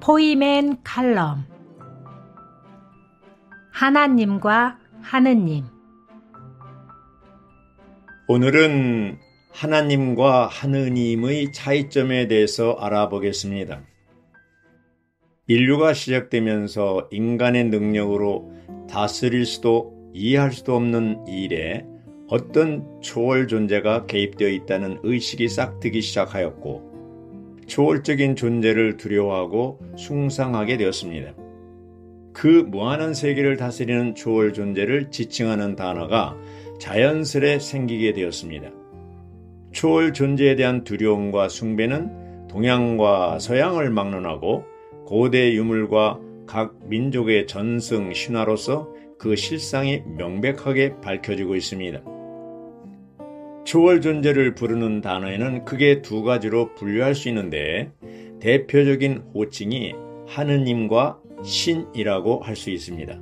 포이맨 칼럼. 하나님과 하느님. 오늘은 하나님과 하느님의 차이점에 대해서 알아보겠습니다. 인류가 시작되면서 인간의 능력으로 다스릴 수도 이해할 수도 없는 일에 어떤 초월 존재가 개입되어 있다는 의식이 싹트기 시작하였고, 초월적인 존재를 두려워하고 숭상하게 되었습니다. 그 무한한 세계를 다스리는 초월 존재를 지칭하는 단어가 자연스레 생기게 되었습니다. 초월 존재에 대한 두려움과 숭배는 동양과 서양을 막론하고 고대 유물과 각 민족의 전승 신화로서 그 실상이 명백하게 밝혀지고 있습니다. 초월 존재를 부르는 단어에는 크게 두 가지로 분류할 수 있는데, 대표적인 호칭이 하느님과 신이라고 할 수 있습니다.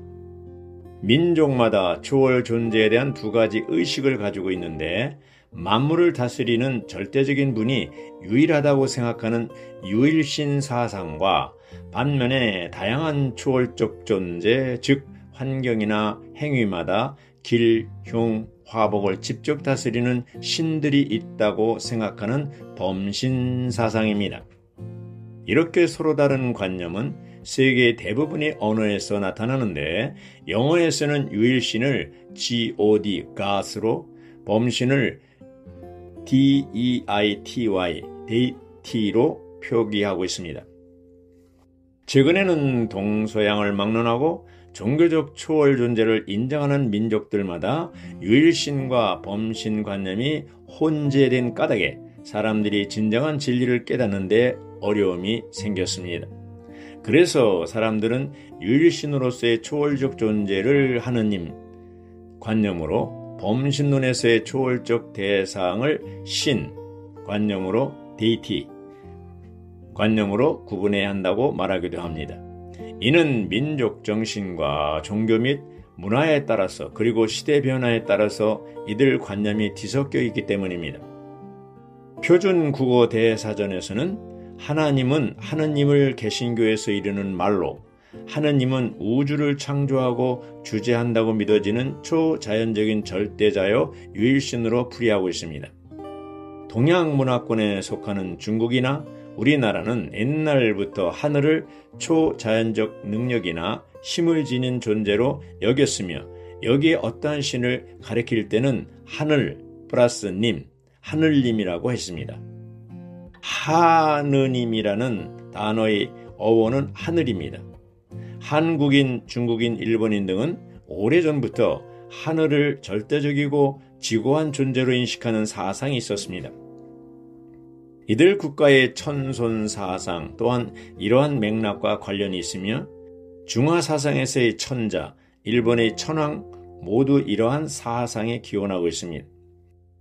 민족마다 초월 존재에 대한 두 가지 의식을 가지고 있는데, 만물을 다스리는 절대적인 분이 유일하다고 생각하는 유일신 사상과 반면에 다양한 초월적 존재, 즉 환경이나 행위마다 길, 흉, 화복을 직접 다스리는 신들이 있다고 생각하는 범신 사상입니다. 이렇게 서로 다른 관념은 세계 대부분의 언어에서 나타나는데, 영어에서는 유일신을 God, God로, 범신을 DEITY, Deity로 표기하고 있습니다. 최근에는 동서양을 막론하고 종교적 초월 존재를 인정하는 민족들마다 유일신과 범신 관념이 혼재된 까닭에 사람들이 진정한 진리를 깨닫는 데 어려움이 생겼습니다. 그래서 사람들은 유일신으로서의 초월적 존재를 하느님 관념으로, 범신론에서의 초월적 대상을 신 관념으로, 데이티 관념으로 구분해야 한다고 말하기도 합니다. 이는 민족 정신과 종교 및 문화에 따라서, 그리고 시대 변화에 따라서 이들 관념이 뒤섞여 있기 때문입니다. 표준 국어 대사전에서는 하나님은 하느님을 개신교에서 이르는 말로, 하느님은 우주를 창조하고 주재한다고 믿어지는 초자연적인 절대자여 유일신으로 풀이하고 있습니다. 동양 문화권에 속하는 중국이나 우리나라는 옛날부터 하늘을 초자연적 능력이나 힘을 지닌 존재로 여겼으며, 여기에 어떠한 신을 가리킬 때는 하늘 플러스 님, 하늘님이라고 했습니다. 하느님이라는 단어의 어원은 하늘입니다. 한국인, 중국인, 일본인 등은 오래전부터 하늘을 절대적이고 지고한 존재로 인식하는 사상이 있었습니다. 이들 국가의 천손 사상 또한 이러한 맥락과 관련이 있으며, 중화 사상에서의 천자, 일본의 천황 모두 이러한 사상에 기원하고 있습니다.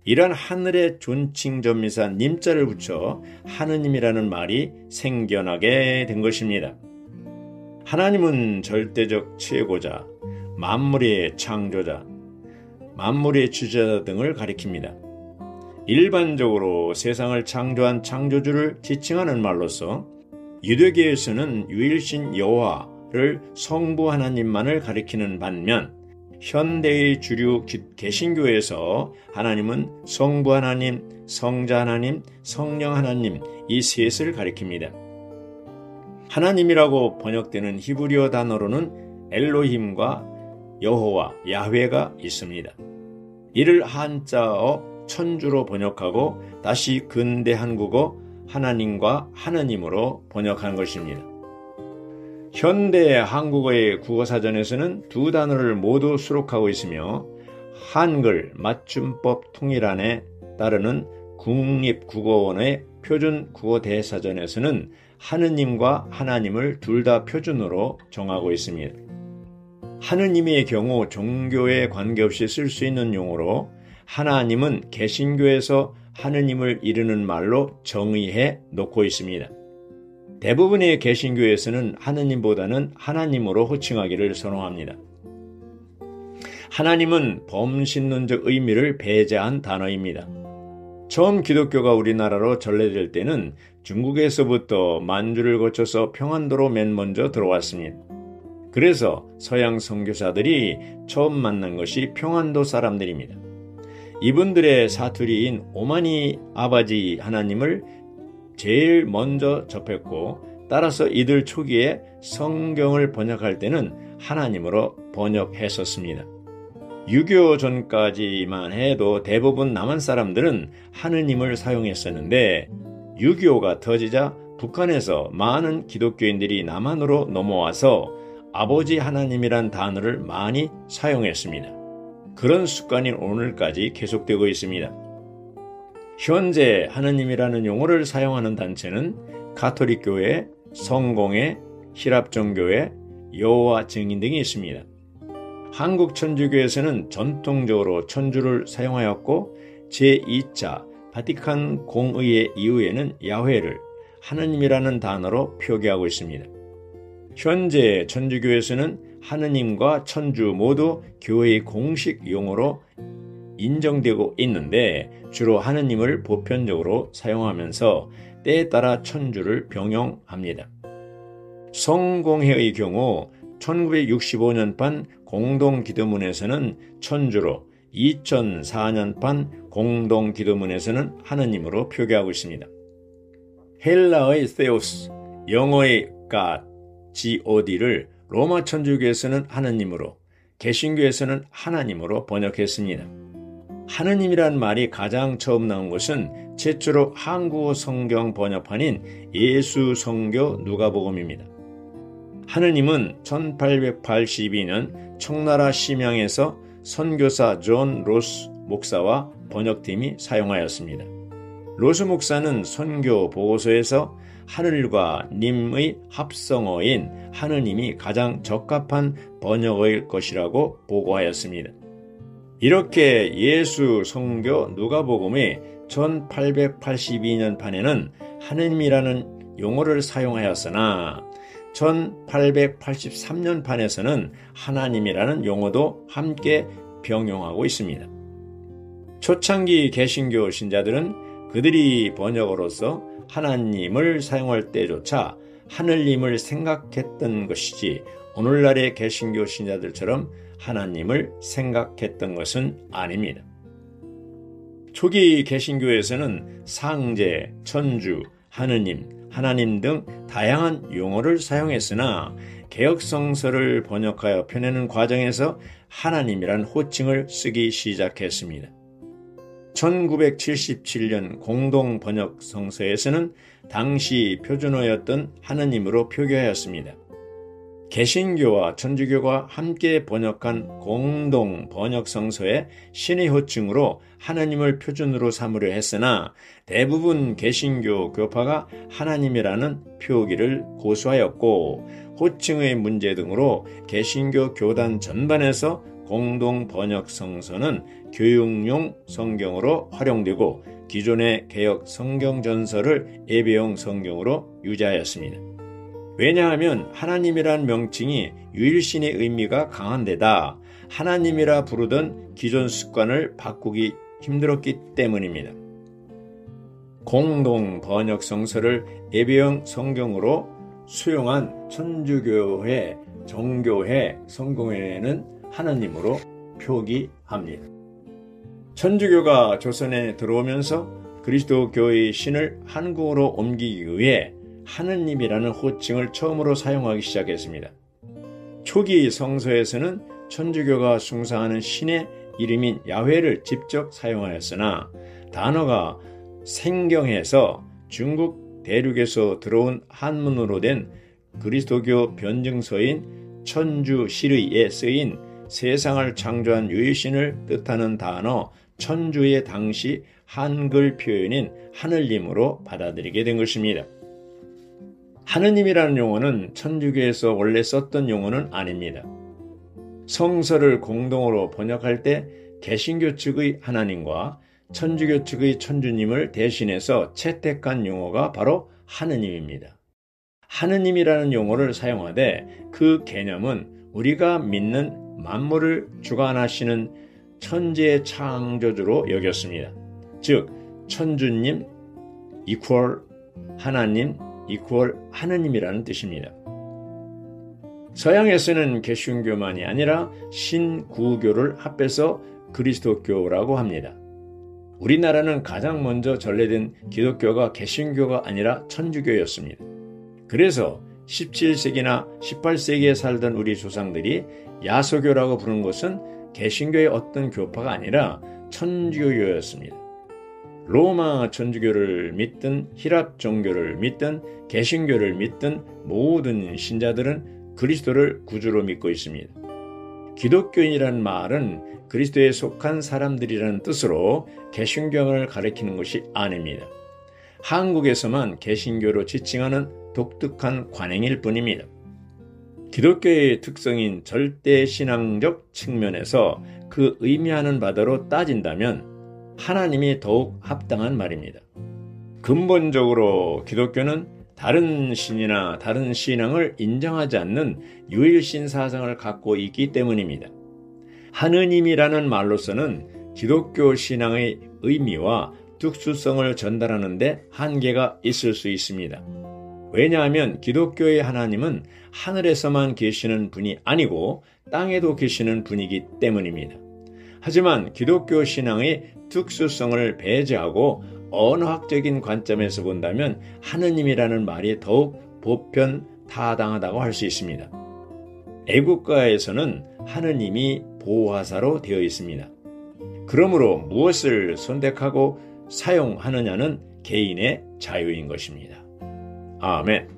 이러한 하늘의 존칭전미사 님자를 붙여 하느님이라는 말이 생겨나게 된 것입니다. 하나님은 절대적 최고자, 만물의 창조자, 만물의 주재자 등을 가리킵니다. 일반적으로 세상을 창조한 창조주를 지칭하는 말로서 유대계에서는 유일신 여호와를 성부 하나님만을 가리키는 반면, 현대의 주류 개신교에서 하나님은 성부 하나님, 성자 하나님, 성령 하나님 이 셋을 가리킵니다. 하나님이라고 번역되는 히브리어 단어로는 엘로힘과 여호와, 야훼가 있습니다. 이를 한자어 천주로 번역하고 다시 근대 한국어 하나님과 하느님으로 번역한 것입니다. 현대 한국어의 국어사전에서는 두 단어를 모두 수록하고 있으며, 한글 맞춤법 통일안에 따르는 국립국어원의 표준 국어대사전에서는 하느님과 하나님을 둘 다 표준으로 정하고 있습니다. 하느님의 경우 종교에 관계없이 쓸 수 있는 용어로, 하나님은 개신교에서 하느님을 이르는 말로 정의해 놓고 있습니다. 대부분의 개신교에서는 하느님보다는 하나님으로 호칭하기를 선호합니다. 하나님은 범신론적 의미를 배제한 단어입니다. 처음 기독교가 우리나라로 전래될 때는 중국에서부터 만주를 거쳐서 평안도로 맨 먼저 들어왔습니다. 그래서 서양 선교사들이 처음 만난 것이 평안도 사람들입니다. 이분들의 사투리인 오마니 아바지 하나님을 제일 먼저 접했고, 따라서 이들 초기에 성경을 번역할 때는 하나님으로 번역했었습니다. 유교 전까지만 해도 대부분 남한 사람들은 하느님을 사용했었는데, 유교가 터지자 북한에서 많은 기독교인들이 남한으로 넘어와서 아버지 하나님이란 단어를 많이 사용했습니다. 그런 습관이 오늘까지 계속되고 있습니다. 현재 하느님이라는 용어를 사용하는 단체는 가톨릭교회, 성공회, 히랍종교회, 여호와 증인 등이 있습니다. 한국 천주교에서는 전통적으로 천주를 사용하였고, 제2차 바티칸 공의회 이후에는 야훼를 하느님이라는 단어로 표기하고 있습니다. 현재 천주교에서는 하느님과 천주 모두 교회의 공식 용어로 인정되고 있는데, 주로 하느님을 보편적으로 사용하면서 때에 따라 천주를 병용합니다. 성공회의 경우 1965년판 공동기도문에서는 천주로, 2004년판 공동기도문에서는 하느님으로 표기하고 있습니다. 헬라의 theos, 영어의 God, god를 로마 천주교에서는 하느님으로, 개신교에서는 하나님으로 번역했습니다. 하느님이란 말이 가장 처음 나온 것은 최초로 한국어 성경 번역판인 예수성교 누가복음입니다. 하느님은 1882년 청나라 심양에서 선교사 존 로스 목사와 번역팀이 사용하였습니다. 로스 목사는 선교 보고서에서 하늘과 님의 합성어인 하느님이 가장 적합한 번역어일 것이라고 보고하였습니다. 이렇게 예수 성교 누가복음의 1882년 판에는 하느님이라는 용어를 사용하였으나 1883년 판에서는 하나님이라는 용어도 함께 병용하고 있습니다. 초창기 개신교 신자들은 그들이 번역어로서 하나님을 사용할 때조차 하늘님을 생각했던 것이지, 오늘날의 개신교 신자들처럼 하나님을 생각했던 것은 아닙니다. 초기 개신교에서는 상제, 천주, 하느님, 하나님 등 다양한 용어를 사용했으나 개역성서를 번역하여 펴내는 과정에서 하나님이란 호칭을 쓰기 시작했습니다. 1977년 공동번역성서에서는 당시 표준어였던 하느님으로 표기하였습니다. 개신교와 천주교가 함께 번역한 공동번역성서의 신의 호칭으로 하나님을 표준으로 삼으려 했으나 대부분 개신교 교파가 하나님이라는 표기를 고수하였고, 호칭의 문제 등으로 개신교 교단 전반에서 공동번역성서는 교육용 성경으로 활용되고, 기존의 개역 성경전서를 예배용 성경으로 유지하였습니다. 왜냐하면 하나님이란 명칭이 유일신의 의미가 강한 데다 하나님이라 부르던 기존 습관을 바꾸기 힘들었기 때문입니다. 공동 번역 성서를 예배용 성경으로 수용한 천주교회, 정교회, 성공회는 하나님으로 표기합니다. 천주교가 조선에 들어오면서 그리스도교의 신을 한국어로 옮기기 위해 하느님이라는 호칭을 처음으로 사용하기 시작했습니다. 초기 성서에서는 천주교가 숭상하는 신의 이름인 야훼를 직접 사용하였으나 단어가 생경해서 중국 대륙에서 들어온 한문으로 된 그리스도교 변증서인 천주시르에 쓰인 세상을 창조한 유일신을 뜻하는 단어 천주의 당시 한글 표현인 하늘님으로 받아들이게 된 것입니다. 하느님이라는 용어는 천주교에서 원래 썼던 용어는 아닙니다. 성서를 공동으로 번역할 때 개신교 측의 하나님과 천주교 측의 천주님을 대신해서 채택한 용어가 바로 하느님입니다. 하느님이라는 용어를 사용하되 그 개념은 우리가 믿는 만물을 주관하시는 천지의 창조주로 여겼습니다. 즉 천주님 equal 하나님 equal 하느님이라는 뜻입니다. 서양에서는 개신교만이 아니라 신구교를 합해서 그리스도교라고 합니다. 우리나라는 가장 먼저 전래된 기독교가 개신교가 아니라 천주교였습니다. 그래서 17세기나 18세기에 살던 우리 조상들이 야소교라고 부르는 것은 개신교의 어떤 교파가 아니라 천주교였습니다. 로마 천주교를 믿든 히랍 종교를 믿든 개신교를 믿든 모든 신자들은 그리스도를 구주로 믿고 있습니다. 기독교인이라는 말은 그리스도에 속한 사람들이라는 뜻으로 개신교를 가리키는 것이 아닙니다. 한국에서만 개신교로 지칭하는 독특한 관행일 뿐입니다. 기독교의 특성인 절대신앙적 측면에서 그 의미하는 바대로 따진다면 하나님이 더욱 합당한 말입니다. 근본적으로 기독교는 다른 신이나 다른 신앙을 인정하지 않는 유일신 사상을 갖고 있기 때문입니다. 하느님이라는 말로서는 기독교 신앙의 의미와 특수성을 전달하는 데 한계가 있을 수 있습니다. 왜냐하면 기독교의 하나님은 하늘에서만 계시는 분이 아니고 땅에도 계시는 분이기 때문입니다. 하지만 기독교 신앙의 특수성을 배제하고 언어학적인 관점에서 본다면 하느님이라는 말이 더욱 보편타당하다고 할 수 있습니다. 애국가에서는 하느님이 보호하사로 되어 있습니다. 그러므로 무엇을 선택하고 사용하느냐는 개인의 자유인 것입니다. 아멘.